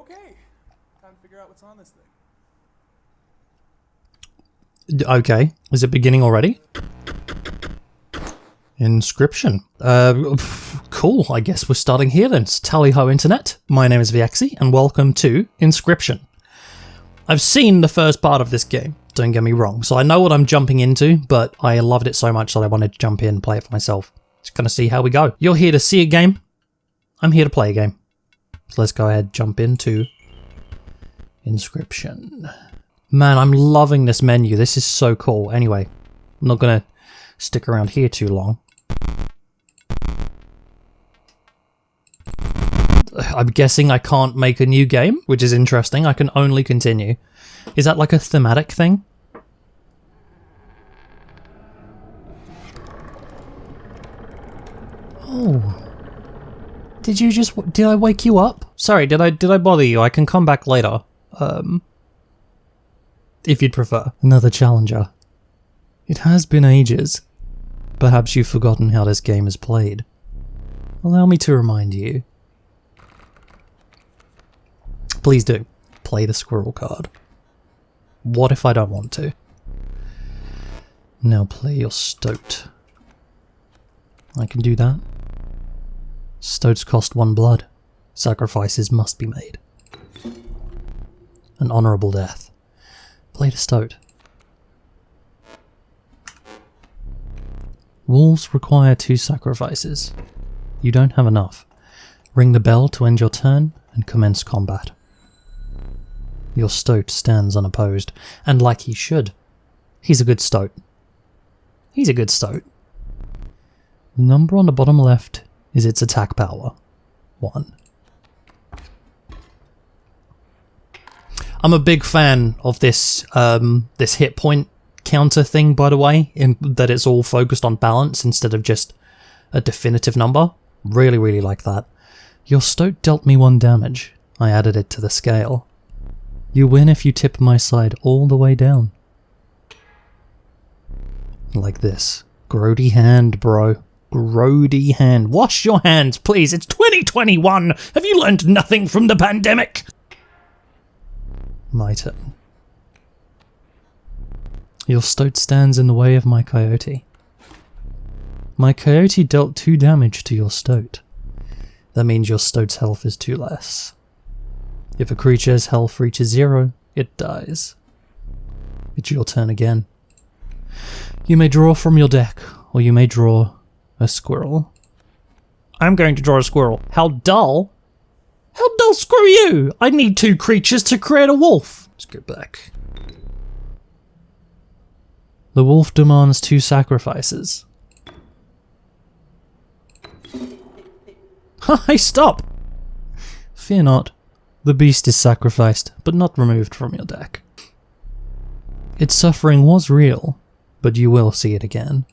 Okay, time to figure out what's on this thing. Okay, is it beginning already? Inscryption. Cool, I guess we're starting here then. Tally-ho internet, my name is Viexy, and welcome to Inscryption. I've seen the first part of this game, don't get me wrong, so I know what I'm jumping into, but I loved it so much that I wanted to jump in and play it for myself. Just gonna see how we go. You're here to see a game, I'm here to play a game. So let's go ahead and jump into Inscryption. Man, I'm loving this menu. This is so cool. Anyway, I'm not gonna stick around here too long. I'm guessing I can't make a new game, which is interesting. I can only continue. Is that like a thematic thing? Oh. Did I wake you up? Sorry, did I bother you? I can come back later. If you'd prefer. Another challenger. It has been ages. Perhaps you've forgotten how this game is played. Allow me to remind you. Please do. Play the squirrel card. What if I don't want to? Now play your Stoat. I can do that. Stoats cost 1 blood. Sacrifices must be made. An honourable death. Play the Stoat. Wolves require 2 sacrifices. You don't have enough. Ring the bell to end your turn and commence combat. Your Stoat stands unopposed, and like he should. He's a good Stoat. He's a good Stoat. The number on the bottom left is its attack power. 1. I'm a big fan of this this hit point counter thing, by the way, in that it's all focused on balance instead of just a definitive number. Really, really like that. Your Stoat dealt me 1 damage. I added it to the scale. You win if you tip my side all the way down. Like this. Grody hand, bro. Grody hand. Wash your hands, please. It's 2021. Have you learned nothing from the pandemic? My turn. Your Stoat stands in the way of my coyote. My coyote dealt 2 damage to your Stoat. That means your Stoat's health is 2 less. If a creature's health reaches 0, it dies. It's your turn again. You may draw from your deck, or you may draw a squirrel. I'm going to draw a squirrel. How dull? How dull, screw you! I need 2 creatures to create a wolf. Let's go back. The wolf demands 2 sacrifices. Hi, stop! Fear not. The beast is sacrificed, but not removed from your deck. Its suffering was real, but you will see it again.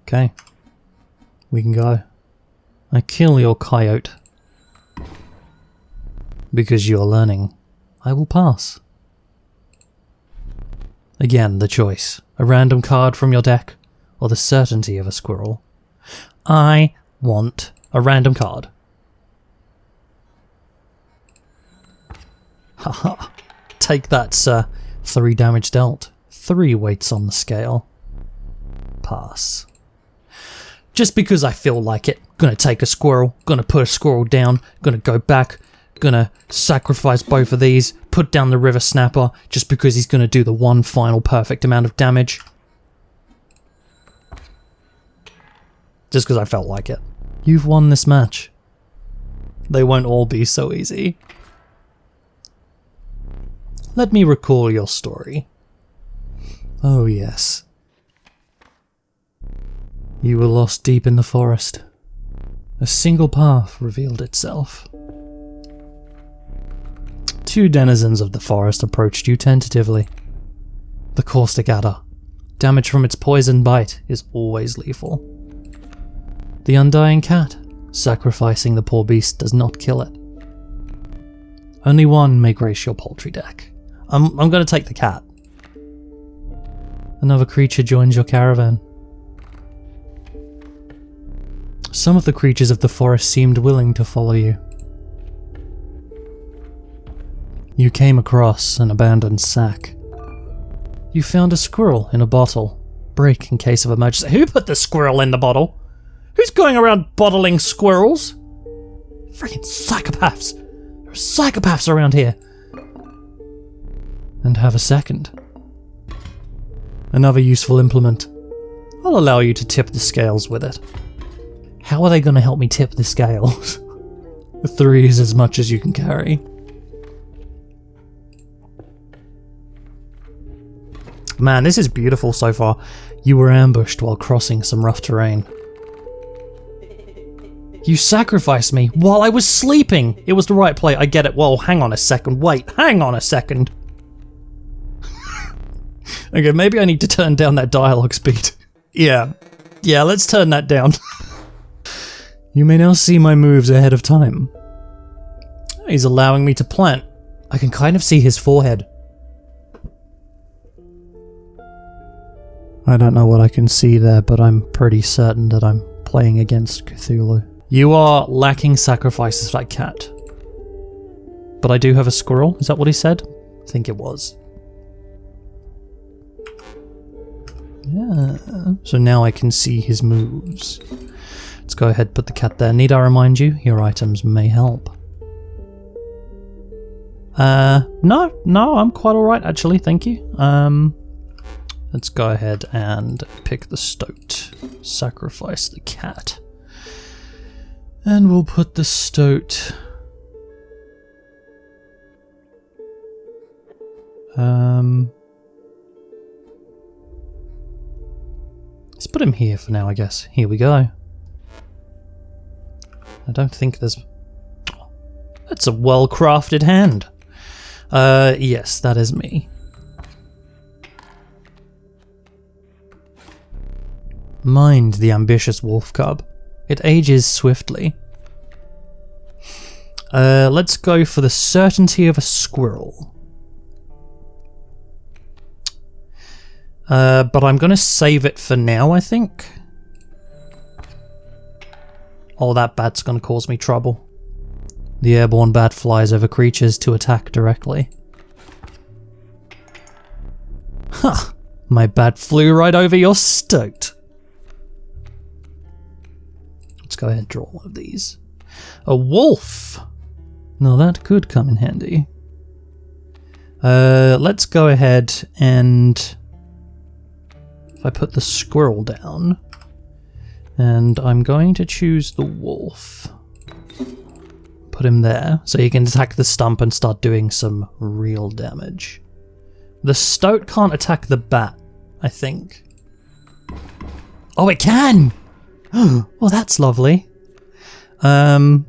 Okay. We can go. I kill your coyote. Because you are learning, I will pass. Again, the choice. A random card from your deck, or the certainty of a squirrel. I want a random card. Haha. Take that, sir. 3 damage dealt. 3 weights on the scale. Pass. Just because I feel like it. Gonna take a squirrel. Gonna put a squirrel down. Gonna go back. Gonna sacrifice both of these. Put down the river snapper. Just because he's gonna do the 1 final perfect amount of damage. Just because I felt like it. You've won this match. They won't all be so easy. Let me recall your story. Oh yes. You were lost deep in the forest. A single path revealed itself. 2 denizens of the forest approached you tentatively. The caustic adder. Damage from its poison bite is always lethal. The undying cat. Sacrificing the poor beast does not kill it. Only one may grace your poultry deck. I'm going to take the cat. Another creature joins your caravan. Some of the creatures of the forest seemed willing to follow you. You came across an abandoned sack. You found a squirrel in a bottle. Break in case of emergency. Who put the squirrel in the bottle? Who's going around bottling squirrels? Freaking psychopaths. There are psychopaths around here. And have a second. Another useful implement. I'll allow you to tip the scales with it. How are they going to help me tip the scales? 3 is as much as you can carry. Man, this is beautiful so far. You were ambushed while crossing some rough terrain. You sacrificed me while I was sleeping! It was the right play, I get it. Well, hang on a second. Wait, hang on a second. Okay, maybe I need to turn down that dialogue speed. Yeah, let's turn that down. You may now see my moves ahead of time. He's allowing me to plant. I can kind of see his forehead. I don't know what I can see there, but I'm pretty certain that I'm playing against Cthulhu. You are lacking sacrifices for that cat. But I do have a squirrel, is that what he said? I think it was. Yeah, so now I can see his moves. Let's go ahead and put the cat there. Need I remind you, your items may help. No, I'm quite alright actually, thank you. Let's go ahead and pick the stoat. Sacrifice the cat. And we'll put the stoat... Let's put him here for now, I guess. Here we go. I don't think there's... That's a well-crafted hand. Yes, that is me. Mind the ambitious wolf cub. It ages swiftly. Let's go for the certainty of a squirrel. But I'm gonna save it for now, I think. Oh, that bat's gonna cause me trouble. The airborne bat flies over creatures to attack directly. Ha! My bat flew right over your stoat. Let's go ahead and draw one of these. A wolf! Now that could come in handy. Let's go ahead and... If I put the squirrel down, and I'm going to choose the wolf. Put him there, so he can attack the stump and start doing some real damage. The stoat can't attack the bat, I think. Oh, it can! Well, that's lovely. Let's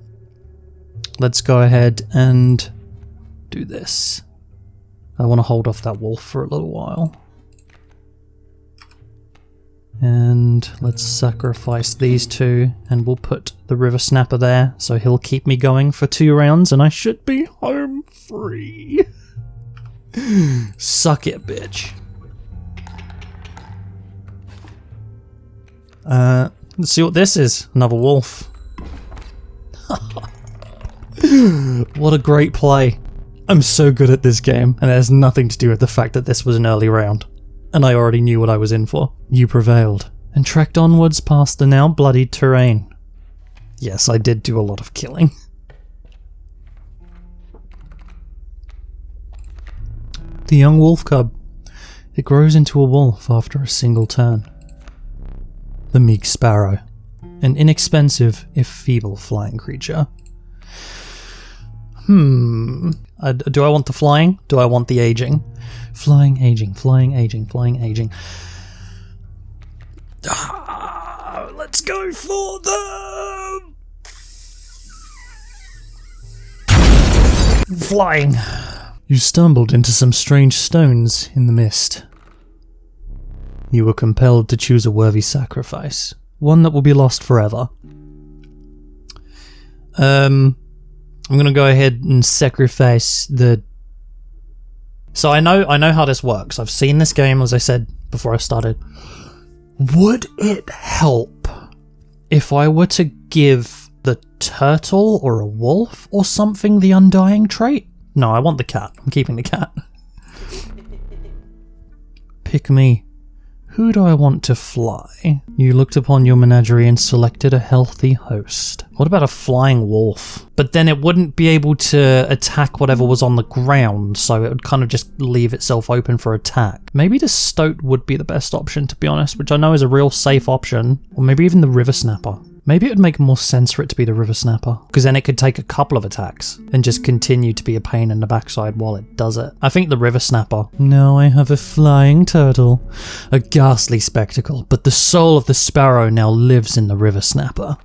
go ahead and do this. I want to hold off that wolf for a little while. And let's sacrifice these two, and we'll put the river snapper there, so he'll keep me going for 2 rounds, and I should be home free. Suck it, bitch. Let's see what this is. Another wolf. What a great play. I'm so good at this game, and it has nothing to do with the fact that this was an early round. And I already knew what I was in for. You prevailed, and trekked onwards past the now bloodied terrain. Yes, I did do a lot of killing. The young wolf cub. It grows into a wolf after a single turn. The meek sparrow. An inexpensive, if feeble, flying creature. Do I want the flying? Do I want the aging? Flying, aging, flying, aging, flying, aging. Let's go for the... flying. You stumbled into some strange stones in the mist. You were compelled to choose a worthy sacrifice. One that will be lost forever. I'm gonna go ahead and sacrifice the... So I know how this works. I've seen this game, as I said before I started. Would it help if I were to give the turtle or a wolf or something the undying trait? No, I want the cat. I'm keeping the cat. Pick me. Who do I want to fly? You looked upon your menagerie and selected a healthy host. What about a flying wolf? But then it wouldn't be able to attack whatever was on the ground, so it would kind of just leave itself open for attack. Maybe the stoat would be the best option, to be honest, which I know is a real safe option. Or maybe even the river snapper. Maybe it would make more sense for it to be the river snapper, because then it could take a couple of attacks and just continue to be a pain in the backside while it does it. I think the river snapper. Now I have a flying turtle. A ghastly spectacle, but the soul of the sparrow now lives in the river snapper.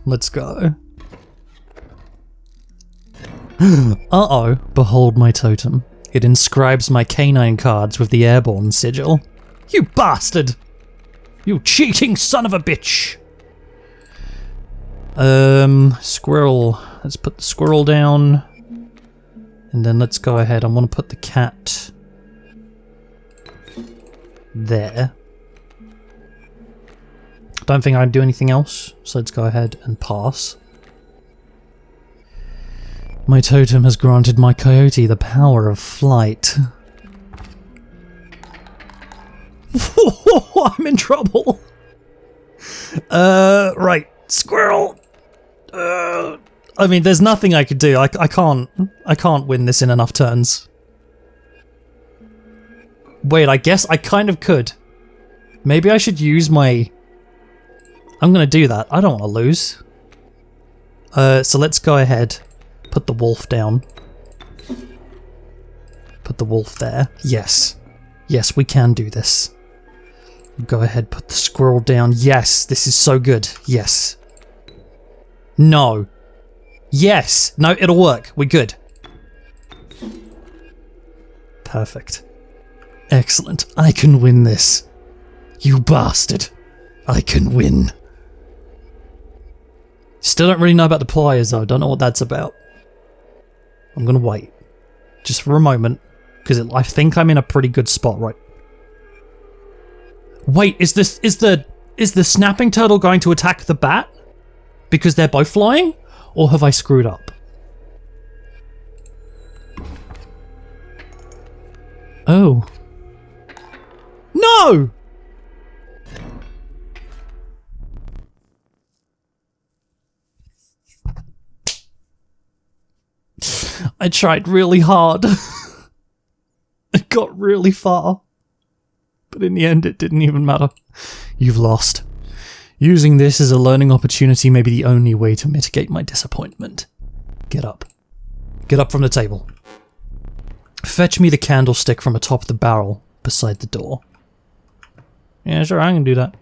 Let's go. Uh-oh, behold my totem. It inscribes my canine cards with the airborne sigil. You bastard! You cheating son of a bitch! Squirrel. Let's put the squirrel down. And then let's go ahead. I want to put the cat there. Don't think I'd do anything else, so let's go ahead and pass. My totem has granted my coyote the power of flight. I'm in trouble. Right, squirrel. I mean, there's nothing I could do. I can't win this in enough turns. Wait, I guess I kind of could. Maybe I should use my... I'm gonna do that. I don't want to lose. So let's go ahead. Put the wolf down. Put the wolf there. Yes. Yes, we can do this. Go ahead, put the squirrel down. Yes, this is so good. Yes. No. Yes. No, it'll work. We're good. Perfect. Excellent. I can win this. You bastard. I can win. Still don't really know about the pliers though. Don't know what that's about. I'm gonna wait. Just for a moment. Because I think I'm in a pretty good spot, right? Wait, is the snapping turtle going to attack the bat? Because they're both flying? Or have I screwed up? Oh. No! I tried really hard. I got really far. But in the end, it didn't even matter. You've lost. Using this as a learning opportunity may be the only way to mitigate my disappointment. Get up. Get up from the table. Fetch me the candlestick from atop the barrel beside the door. Yeah, sure, I can do that.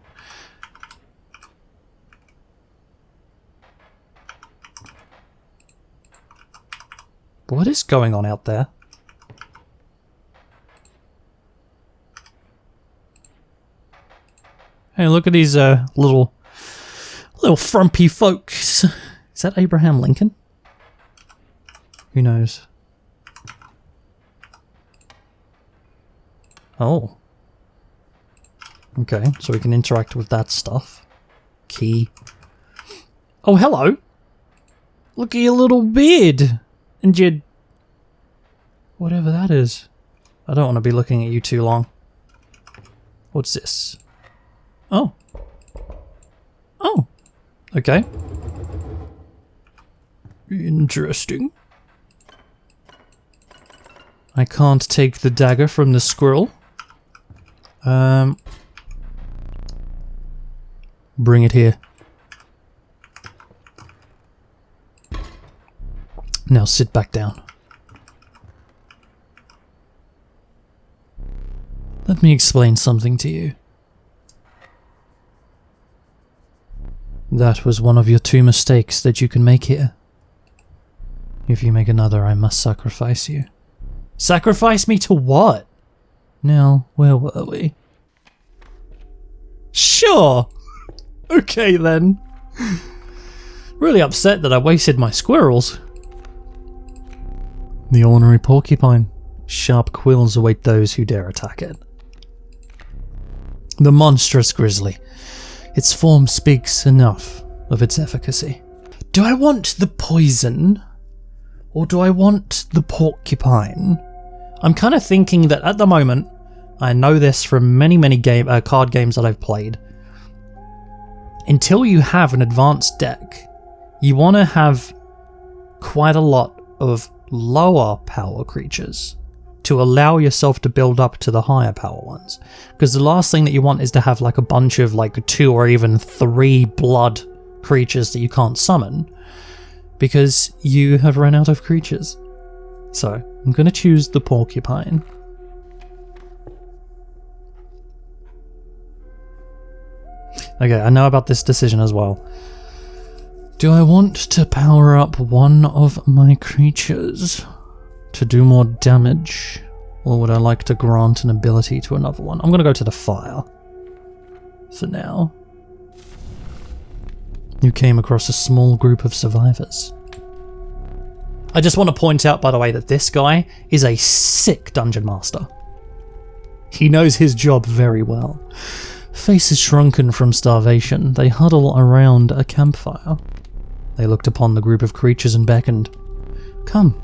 What is going on out there? Hey, look at these little frumpy folks. Is that Abraham Lincoln? Who knows? Oh. Okay, so we can interact with that stuff. Key. Oh, hello! Look at your little beard! And your... whatever that is. I don't want to be looking at you too long. What's this? Oh. Oh. Okay. Interesting. I can't take the dagger from the squirrel. Bring it here. Now sit back down. Let me explain something to you. That was one of your 2 mistakes that you can make here. If you make another, I must sacrifice you. Sacrifice me to what? Now, where were we? Sure! Okay then. Really upset that I wasted my squirrels. The ornery porcupine. Sharp quills await those who dare attack it. The monstrous grizzly. Its form speaks enough of its efficacy. Do I want the poison? Or do I want the porcupine? I'm kind of thinking that at the moment, I know this from many card games that I've played. Until you have an advanced deck, you want to have quite a lot of lower power creatures to allow yourself to build up to the higher power ones. Because the last thing that you want is to have like a bunch of like 2 or even 3 blood creatures that you can't summon, because you have run out of creatures. So I'm going to choose the porcupine. Okay, I know about this decision as well. Do I want to power up one of my creatures to do more damage, or would I like to grant an ability to another one? I'm going to go to the fire for now. You came across a small group of survivors. I just want to point out, by the way, that this guy is a sick dungeon master. He knows his job very well. Faces shrunken from starvation, they huddle around a campfire. They looked upon the group of creatures and beckoned. Come,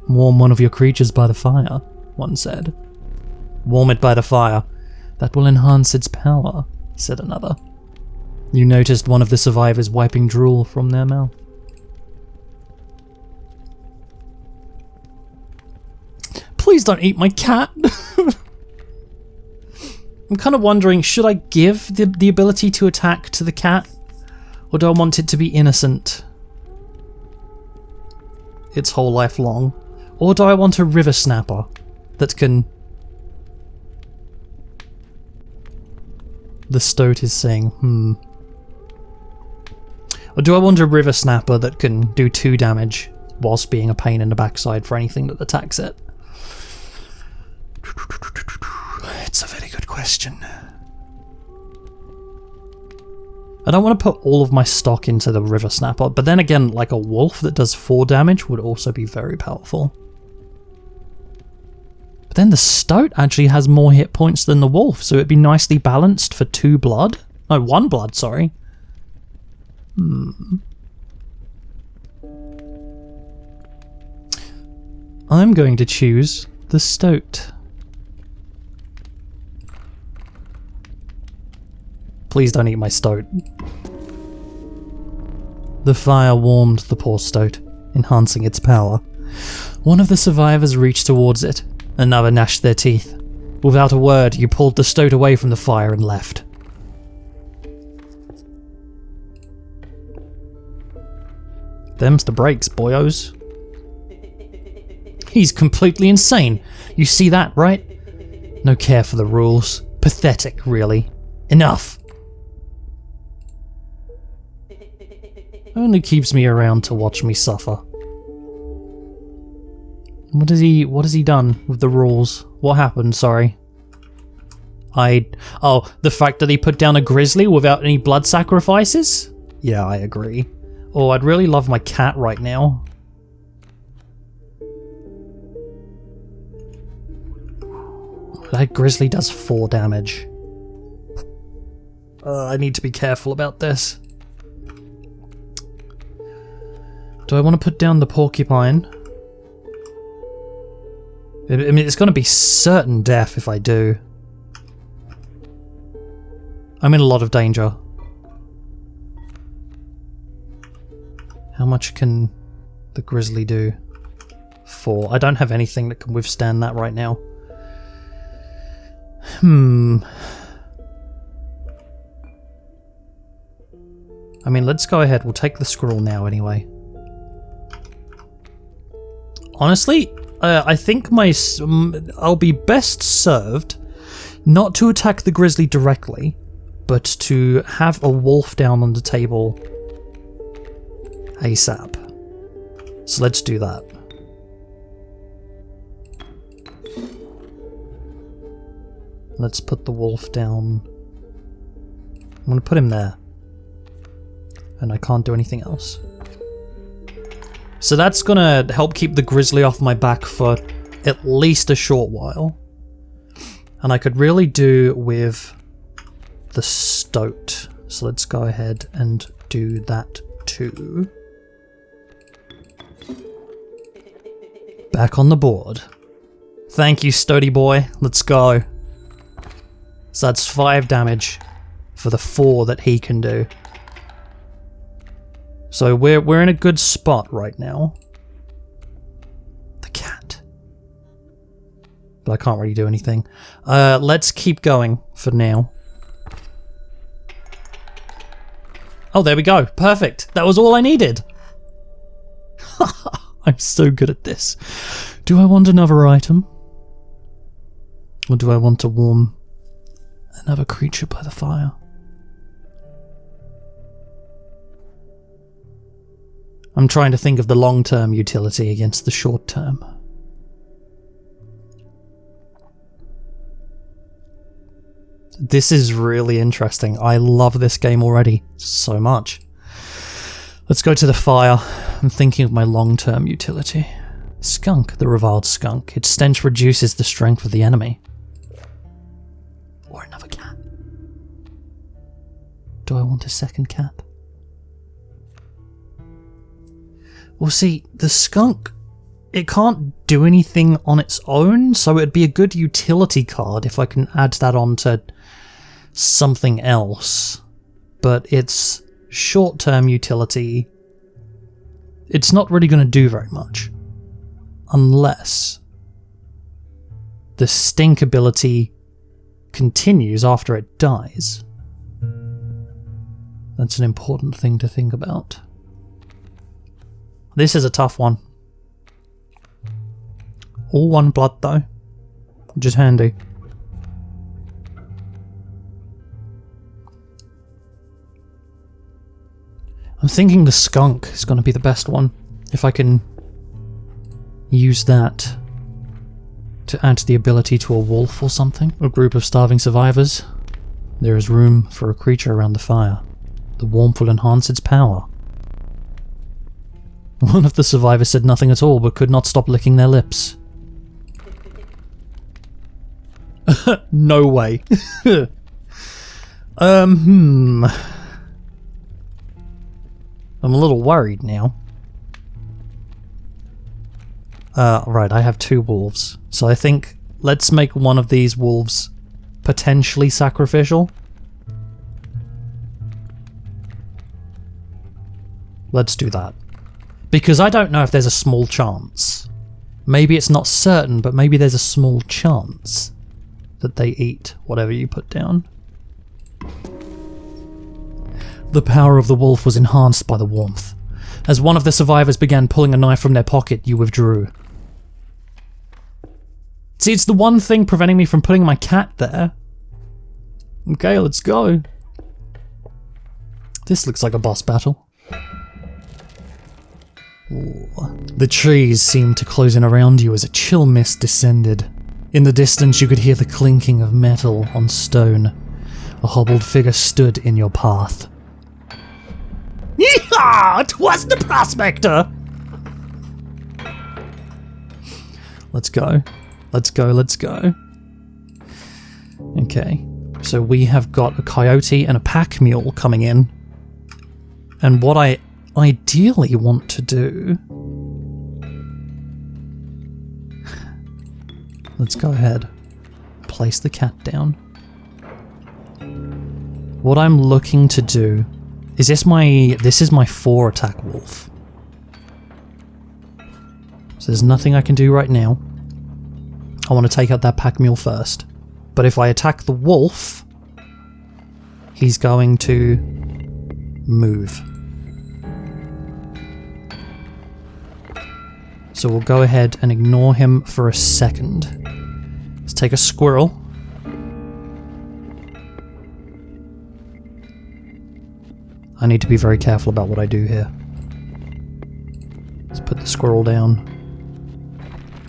warm one of your creatures by the fire, one said. Warm it by the fire. That will enhance its power, said another. You noticed one of the survivors wiping drool from their mouth. Please don't eat my cat! I'm kind of wondering, should I give the ability to attack to the cat? Or do I want it to be innocent its whole life long? Or do I want a river snapper that can... The Stoat is saying, Or do I want a river snapper that can do 2 damage whilst being a pain in the backside for anything that attacks it? It's a very good question. I don't want to put all of my stock into the river snapper, but then again, like a wolf that does 4 damage would also be very powerful. But then the Stoat actually has more hit points than the wolf, so it'd be nicely balanced for 2 blood. No, 1 blood, sorry. I'm going to choose the Stoat. Please don't eat my Stoat. The fire warmed the poor Stoat, enhancing its power. One of the survivors reached towards it, another gnashed their teeth. Without a word, you pulled the Stoat away from the fire and left. Them's the breaks, boyos. He's completely insane. You see that, right? No care for the rules. Pathetic, really. Enough. Only keeps me around to watch me suffer. What has he done with the rules? What happened, sorry? Oh, the fact that he put down a grizzly without any blood sacrifices? Yeah, I agree. Oh, I'd really love my cat right now. That grizzly does 4 damage. I need to be careful about this. Do I want to put down the porcupine? I mean, it's going to be certain death if I do. I'm in a lot of danger. How much can the grizzly do? 4. I don't have anything that can withstand that right now. I mean, let's go ahead. We'll take the squirrel now anyway. Honestly, I think I'll be best served not to attack the grizzly directly, but to have a wolf down on the table ASAP. So let's do that. Let's put the wolf down. I'm going to put him there. And I can't do anything else. So that's going to help keep the grizzly off my back for at least a short while. And I could really do with the Stoat. So let's go ahead and do that too. Back on the board. Thank you, Stoaty boy. Let's go. So that's 5 damage for the 4 that he can do. So we're in a good spot right now. The cat. But I can't really do anything. Let's keep going for now. Oh, there we go. Perfect. That was all I needed. I'm so good at this. Do I want another item? Or do I want to warm another creature by the fire? I'm trying to think of the long-term utility against the short-term. This is really interesting. I love this game already so much. Let's go to the fire. I'm thinking of my long-term utility. Skunk, the reviled skunk. Its stench reduces the strength of the enemy. Or another cat. Do I want a second cat? Well, see, the skunk, it can't do anything on its own, so it'd be a good utility card if I can add that onto something else. But its short-term utility, it's not really going to do very much. Unless the stink ability continues after it dies. That's an important thing to think about. This is a tough one. All 1 blood though, which is handy. I'm thinking the skunk is going to be the best one, if I can use that to add the ability to a wolf or something. A group of starving survivors. There is room for a creature around the fire. The warmth will enhance its power. One of the survivors said nothing at all, but could not stop licking their lips. No way. I'm a little worried now. Right, I have 2 wolves. So I think let's make one of these wolves potentially sacrificial. Let's do that. Because I don't know if there's a small chance. Maybe it's not certain, but maybe there's a small chance that they eat whatever you put down. The power of the wolf was enhanced by the warmth. As one of the survivors began pulling a knife from their pocket, you withdrew. See, it's the one thing preventing me from putting my cat there. Okay, let's go. This looks like a boss battle. Ooh. The trees seemed to close in around you as a chill mist descended. In the distance you could hear the clinking of metal on stone. A hobbled figure stood in your path. Yeehaw! 'Twas the prospector! Let's go. Let's go, let's go. Okay, so we have got a coyote and a pack mule coming in. And what I ideally want to do... Let's go ahead. Place the cat down. What I'm looking to do... Is this is my 4 attack wolf. So there's nothing I can do right now. I want to take out that pack mule first. But if I attack the wolf, he's going to move. So we'll go ahead and ignore him for a second. Let's take a squirrel. I need to be very careful about what I do here. Let's put the squirrel down.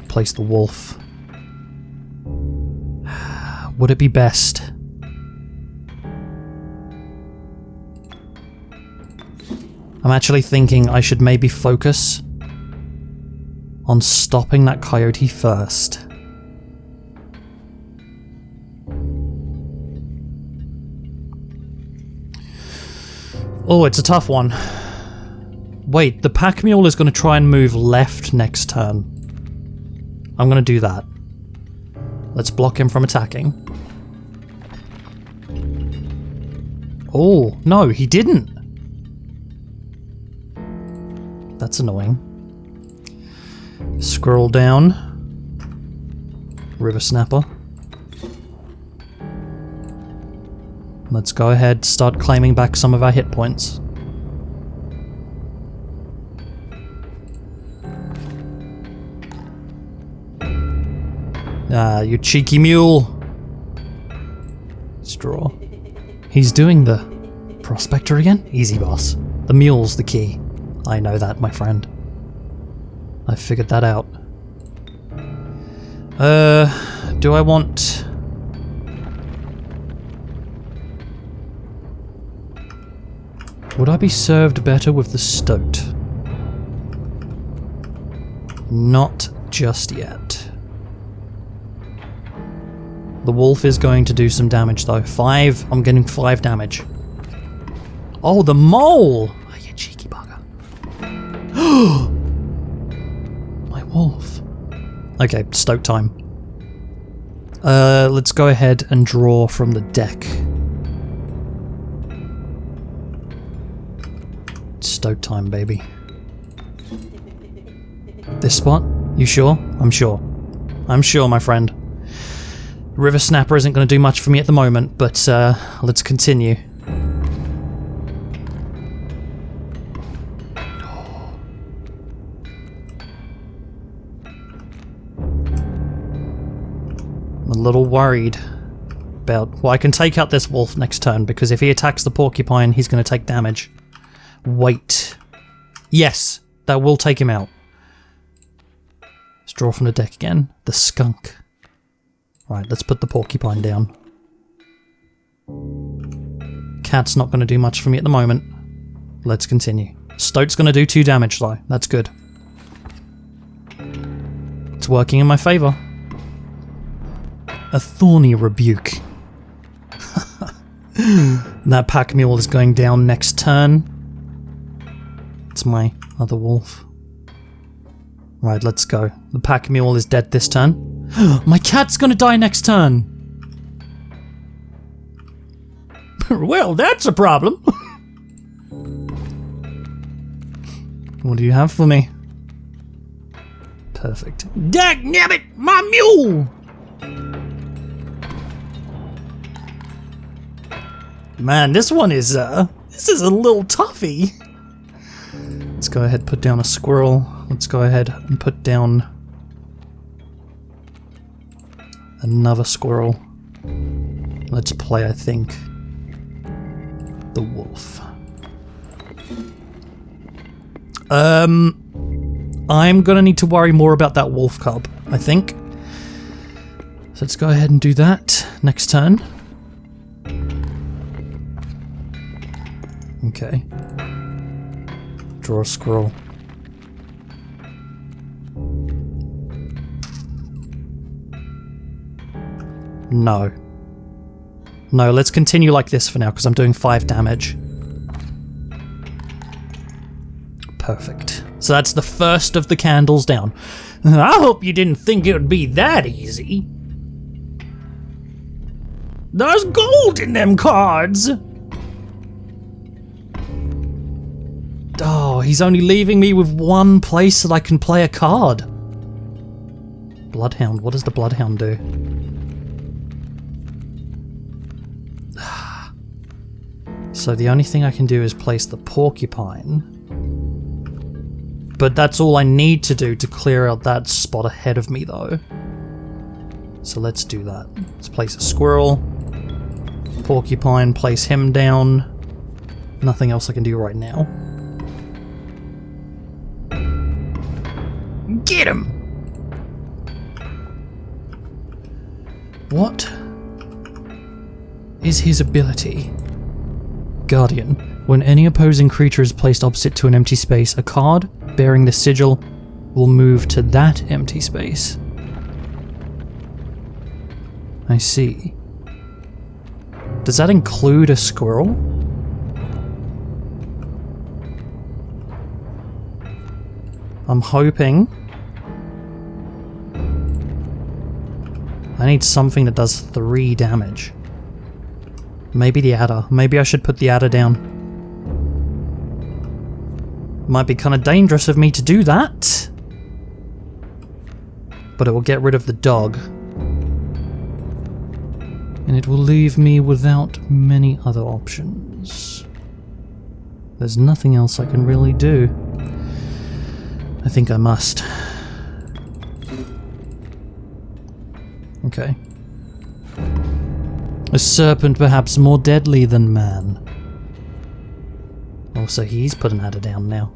Place the wolf. Would it be best? I'm actually thinking I should maybe focus on stopping that coyote first. Oh, it's a tough one. Wait, the pack mule is going to try and move left next turn. I'm going to do that. Let's block him from attacking. Oh, no, he didn't. That's annoying. Scroll down. River Snapper. Let's go ahead, start claiming back some of our hit points. Ah, you cheeky mule. Let's draw. He's doing the prospector again? Easy, boss. The mule's the key. I know that, my friend. I figured that out. Do I want... Would I be served better with the Stoat? Not just yet. The wolf is going to do some damage though. 5. I'm getting 5 damage. Oh, the mole! Oh, you cheeky bugger. My wolf. Okay, Stoat time. Let's go ahead and draw from the deck. Stoat time, baby. This spot? You sure? I'm sure. I'm sure, my friend. River Snapper isn't going to do much for me at the moment, but let's continue. I'm a little worried about... Well, I can take out this wolf next turn, because if he attacks the porcupine, he's going to take damage. Wait. Yes, that will take him out. Let's draw from the deck again. The skunk. Right, let's put the porcupine down. Cat's not going to do much for me at the moment. Let's continue. Stoat's going to do 2 damage though. That's good. It's working in my favour. A thorny rebuke. That pack mule is going down next turn. It's my other wolf. Right, let's go. The pack mule is dead this turn. My cat's gonna die next turn! Well, that's a problem! What do you have for me? Perfect. Dagnabbit, my mule! Man, this one is, this is a little toughy. Let's go ahead and put down a squirrel. Let's go ahead and put down another squirrel. Let's play, I think, the wolf. I'm gonna need to worry more about that wolf cub, I think. So let's go ahead and do that next turn. Okay. Draw a squirrel. No. No, let's continue like this for now, because I'm doing 5 damage. Perfect. So that's the first of the candles down. I hope you didn't think it would be that easy. There's gold in them cards! Oh, he's only leaving me with one place that I can play a card. Bloodhound. What does the Bloodhound do? So the only thing I can do is place the Porcupine. But that's all I need to do to clear out that spot ahead of me, though. So let's do that. Let's place a Squirrel. Porcupine, place him down. Nothing else I can do right now. Get him! What is his ability? Guardian. When any opposing creature is placed opposite to an empty space, a card bearing the sigil will move to that empty space. I see. Does that include a squirrel? I'm hoping. I need something that does 3 damage. Maybe the adder. Maybe I should put the adder down. Might be kind of dangerous of me to do that. But it will get rid of the dog. And it will leave me without many other options. There's nothing else I can really do. I think I must. Okay. A serpent perhaps more deadly than man. Oh, so he's put an adder down now.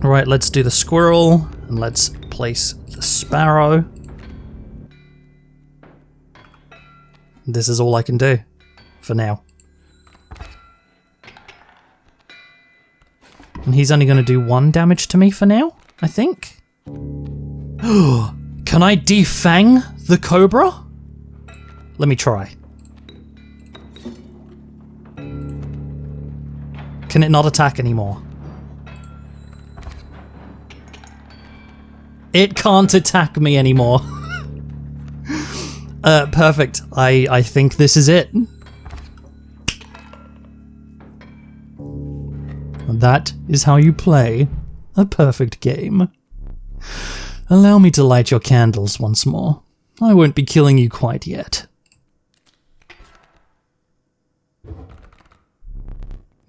Right, let's do the squirrel, and let's place the sparrow. This is all I can do, for now. And he's only going to do 1 damage to me for now, I think. Can I defang the cobra? Let me try. Can it not attack anymore? It can't attack me anymore. Perfect. I think this is it. That is how you play a perfect game. Allow me to light your candles once more. I won't be killing you quite yet.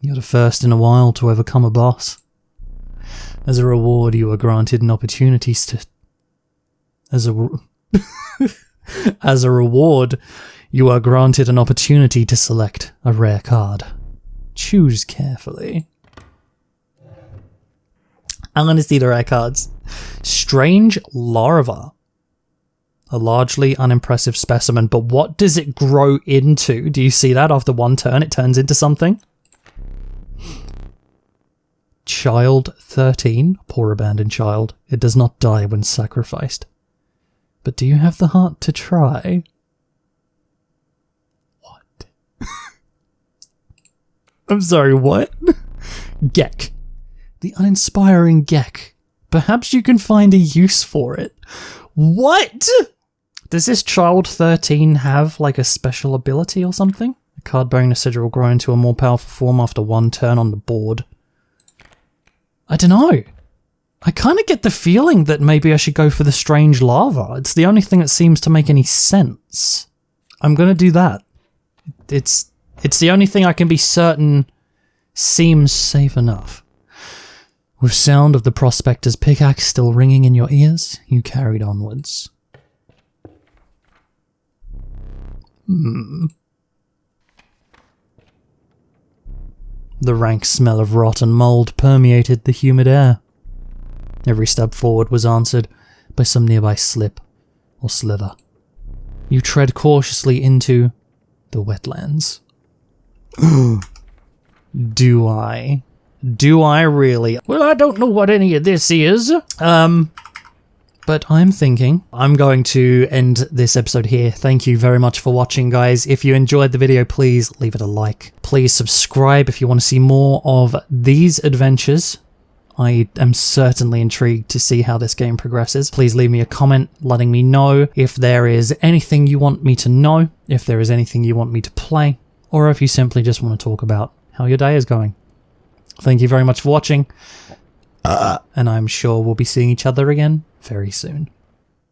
You're the first in a while to overcome a boss. As a reward, you are granted an opportunity to... As a reward, you are granted an opportunity to select a rare card. Choose carefully. I'm going to see the rare cards. Strange larva. A largely unimpressive specimen, but what does it grow into? Do you see that? After 1 turn, it turns into something? Child 13. Poor abandoned child. It does not die when sacrificed. But do you have the heart to try? What? I'm sorry, what? Gek. The uninspiring Gek. Perhaps you can find a use for it. What? Does this child 13 have like a special ability or something? A card bearing the sigil will grow into a more powerful form after 1 turn on the board. I don't know. I kind of get the feeling that maybe I should go for the strange larva. It's the only thing that seems to make any sense. I'm going to do that. It's the only thing I can be certain seems safe enough. With sound of the prospector's pickaxe still ringing in your ears, you carried onwards. The rank smell of rotten mould permeated the humid air. Every step forward was answered by some nearby slip or slither. You tread cautiously into the wetlands. Do I? Do I really? Well, I don't know what any of this is. But I'm thinking I'm going to end this episode here. Thank you very much for watching, guys. If you enjoyed the video, please leave it a like. Please subscribe if you want to see more of these adventures. I am certainly intrigued to see how this game progresses. Please leave me a comment letting me know if there is anything you want me to know, if there is anything you want me to play, or if you simply just want to talk about how your day is going. Thank you very much for watching, and I'm sure we'll be seeing each other again very soon.